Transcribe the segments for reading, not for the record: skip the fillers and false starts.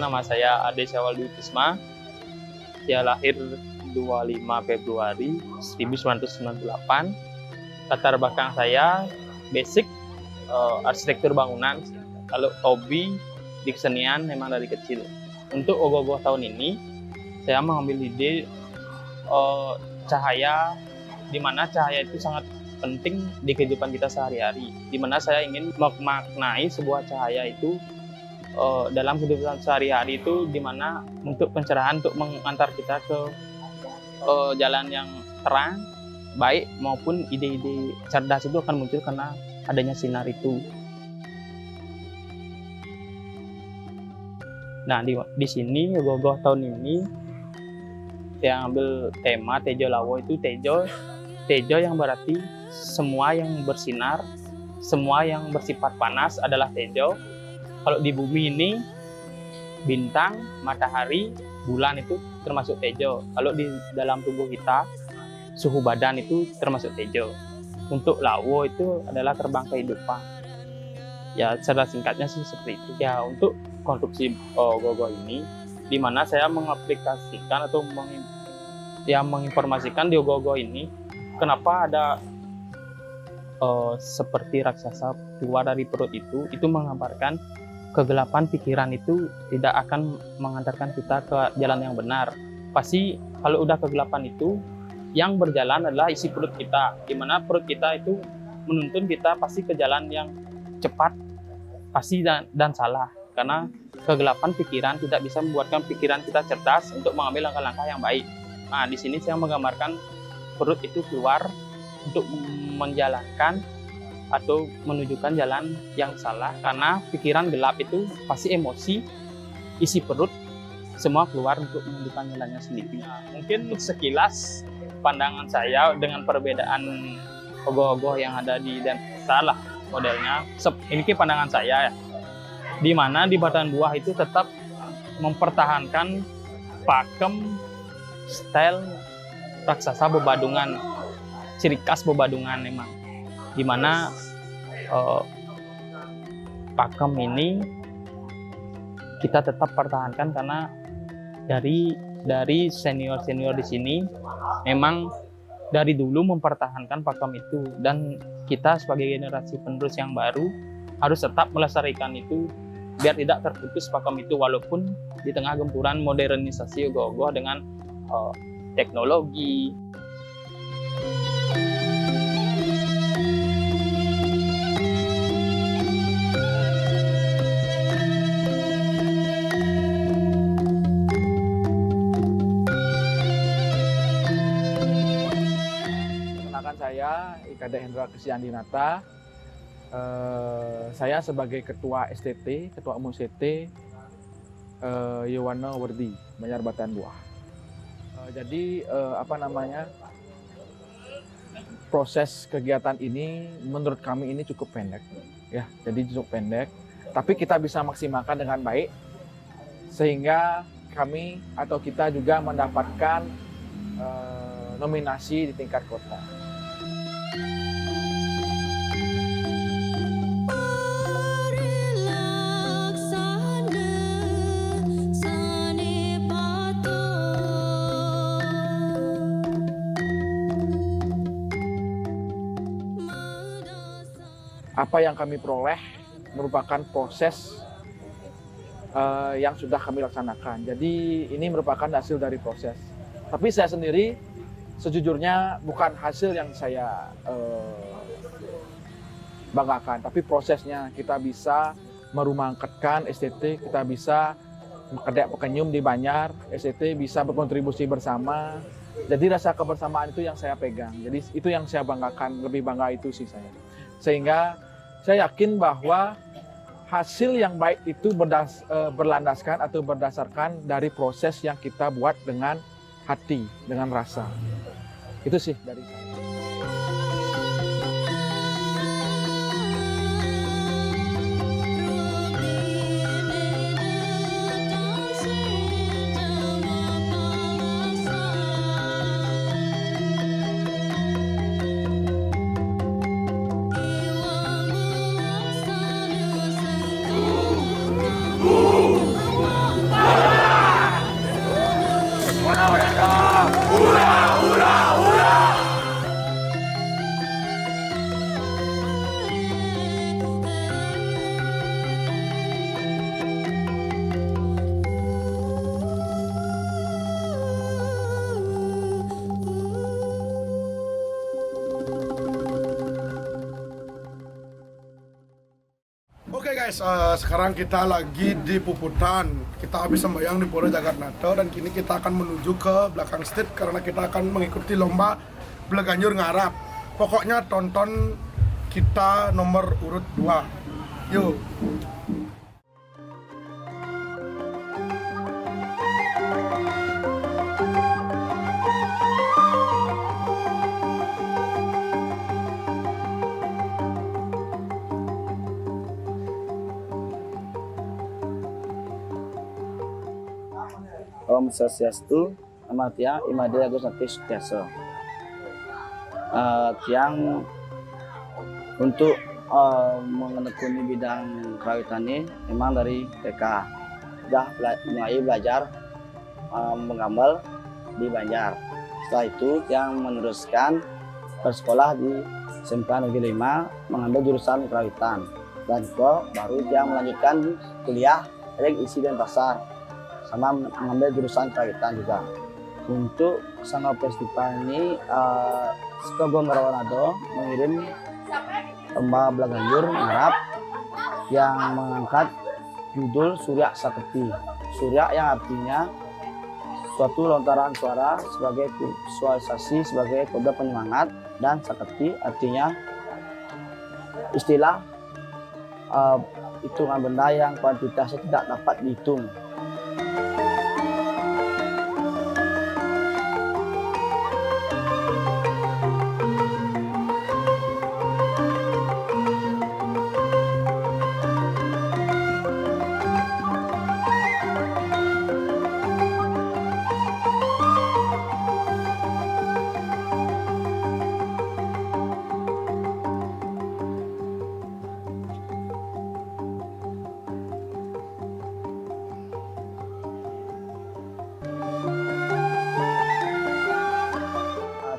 nama saya Ade Syawal Dwi Tisma. Saya lahir 25 Februari 1998. Latar belakang saya basic arsitektur bangunan. Kalau hobi di kesenian memang dari kecil. Untuk ogoh-ogoh tahun ini, saya mengambil ide cahaya, di mana cahaya itu sangat penting di kehidupan kita sehari-hari. Di mana saya ingin memaknai sebuah cahaya itu dalam kehidupan sehari-hari itu, di mana untuk pencerahan, untuk mengantar kita ke jalan yang terang, baik maupun ide-ide cerdas itu akan muncul karena adanya sinar itu. Nah, di sini ogoh-ogoh tahun ini saya ambil tema Tejo Lawo. Itu Tejo yang berarti semua yang bersinar, semua yang bersifat panas adalah Tejo. Kalau di bumi ini, bintang, matahari, bulan itu termasuk Tejo. Kalau di dalam tubuh kita, suhu badan itu termasuk Tejo. Untuk Lawo itu adalah terbang kehidupan. Ya, secara singkatnya sih seperti itu. Ya, untuk konstruksi ogoh-ogoh ini, di mana saya mengaplikasikan atau menginformasikan di ogoh-ogoh ini, kenapa ada seperti raksasa keluar dari perut itu menggambarkan kegelapan pikiran itu tidak akan mengantarkan kita ke jalan yang benar. Pasti kalau udah kegelapan itu, yang berjalan adalah isi perut kita, di mana perut kita itu menuntun kita pasti ke jalan yang cepat, pasti dan salah. Karena kegelapan pikiran tidak bisa membuatkan pikiran kita cerdas untuk mengambil langkah-langkah yang baik. Nah, di sini saya menggambarkan perut itu keluar untuk menjalankan atau menunjukkan jalan yang salah, karena pikiran gelap itu pasti emosi, isi perut semua keluar untuk menunjukkan jalannya sendiri. Nah, mungkin sekilas pandangan saya dengan perbedaan ogoh-ogoh yang ada di Denpasar lah modelnya. Ini pandangan saya ya, di mana di Batan Buah itu tetap mempertahankan pakem style raksasa Bebadungan, ciri khas Bebadungan memang, di mana pakem ini kita tetap pertahankan karena dari senior-senior di sini memang dari dulu mempertahankan pakem itu, dan kita sebagai generasi penerus yang baru harus tetap melestarikan itu biar tidak terputus pakem itu, walaupun di tengah gempuran modernisasi ogoh-ogoh dengan teknologi. Saya Ikade Hendra Kristiandinata. Saya sebagai ketua STT, ketua umum STT Yowana Werdi, Banjar Batan Buah. Jadi proses kegiatan ini menurut kami ini cukup pendek, ya. Jadi cukup pendek, tapi kita bisa maksimalkan dengan baik sehingga kami atau kita juga mendapatkan nominasi di tingkat kota. Apa yang kami peroleh merupakan proses yang sudah kami laksanakan. Jadi ini merupakan hasil dari proses. Tapi saya sendiri sejujurnya bukan hasil yang saya banggakan, tapi prosesnya. Kita bisa merumangkatkan STT, kita bisa mengkedek pekenyum di Banjar, STT bisa berkontribusi bersama. Jadi rasa kebersamaan itu yang saya pegang. Jadi itu yang saya banggakan, lebih bangga itu sih saya. Sehingga saya yakin bahwa hasil yang baik itu berlandaskan atau berdasarkan dari proses yang kita buat dengan hati, dengan rasa. Itu sih dari saya. guys, sekarang kita lagi di Puputan. Kita habis sembahyang di Pura Jagatnata dan kini kita akan menuju ke belakang stage karena kita akan mengikuti lomba Bleganjur Ngarap. Pokoknya tonton kita nomor urut 2. Yuk. Om Swastiastu, nama tiang Imade Agus Nati Sutiaso. Tiang untuk menekuni bidang kerawitan ini memang dari TK. Sudah mulai belajar menggambar di Banjar. Setelah itu tiang meneruskan bersekolah di SMK Negeri 5 mengambil jurusan kerawitan. Dan baru tiang melanjutkan kuliah Teknik Isi dan Pasar sama mengambil jurusan kerawitan juga. Untuk Sangga Festival ini Sekogong Rawanado mengirim lomba Bleganjur Ngarap yang mengangkat judul Surya Sakti. Surya yang artinya suatu lontaran suara sebagai visualisasi sebagai kode penyemangat, dan Sakti artinya istilah hitungan benda yang kuantitasnya tidak dapat dihitung.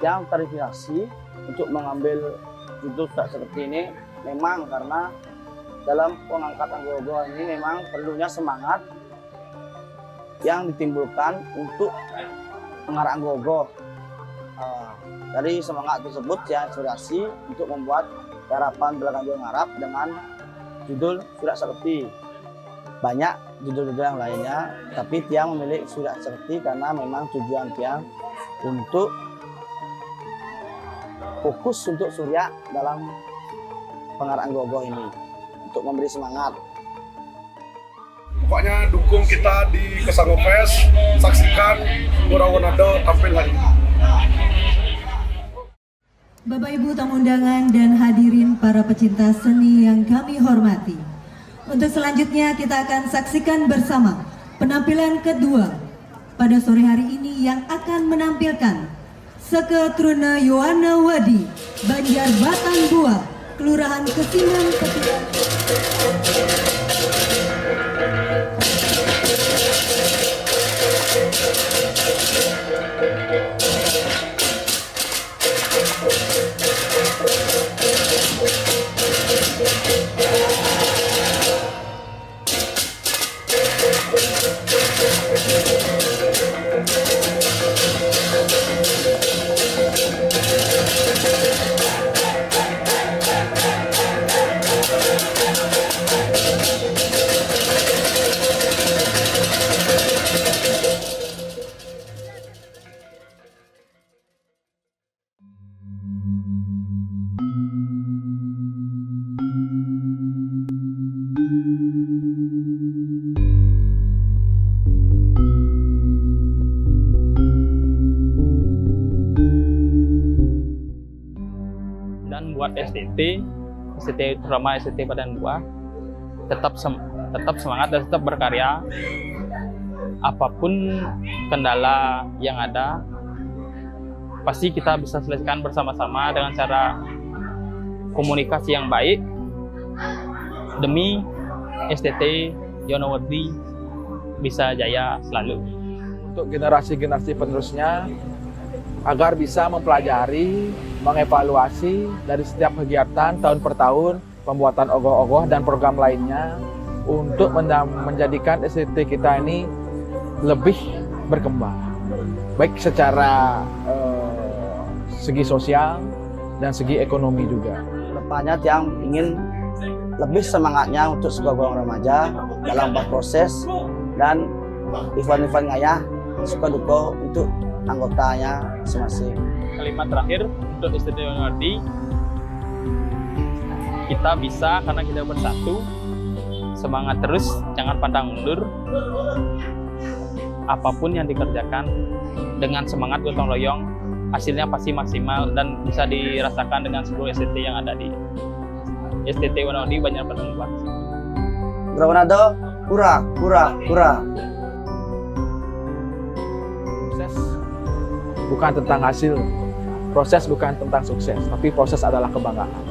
Yang terinspirasi untuk mengambil judul seperti ini memang karena dalam pengangkatan gogo ini memang perlunya semangat yang ditimbulkan untuk pengarang gogo. Dari semangat tersebut yang inspirasi untuk membuat garapan Bleganjur Ngarap dengan judul Surya Sakti. Banyak judul-judul yang lainnya, tapi tiang memilih Surya Sakti karena memang tujuan tiang untuk fokus untuk Surya dalam pengarang gogo ini untuk memberi semangat. Pokoknya dukung kita di Kesango Fest, saksikan Rawanado tampil hari ini. Bapak Ibu tamu undangan dan hadirin para pecinta seni yang kami hormati. Untuk selanjutnya kita akan saksikan bersama penampilan kedua pada sore hari ini yang akan menampilkan Seke Truna Yowana Wadi, Banjar Batan Buah, Kelurahan Kesingan Petiran. Dan buat STT terutama STT Badan Buah tetap semangat dan tetap berkarya. Apapun kendala yang ada pasti kita bisa selesaikan bersama-sama dengan cara komunikasi yang baik demi STT Yowana Wadi bisa jaya selalu. Untuk generasi-generasi penerusnya agar bisa mempelajari, mengevaluasi dari setiap kegiatan tahun per tahun, pembuatan ogoh-ogoh dan program lainnya untuk menjadikan STT kita ini lebih berkembang, baik secara segi sosial dan segi ekonomi juga. Kedepannya tiang ingin lebih semangatnya untuk sebuah golongan remaja dalam berproses dan event-event ngayah suka duka untuk anggotanya masing-masing. Kalimat terakhir untuk STT Wanardi, kita bisa karena kita bersatu. Semangat terus, jangan pandang mundur. Apapun yang dikerjakan dengan semangat gotong royong, hasilnya pasti maksimal dan bisa dirasakan dengan seluruh STT yang ada di STT Wanardi Banjarbaru. Grawonado, hura, hura, hura. Proses bukan tentang hasil, proses bukan tentang sukses, tapi proses adalah kebanggaan.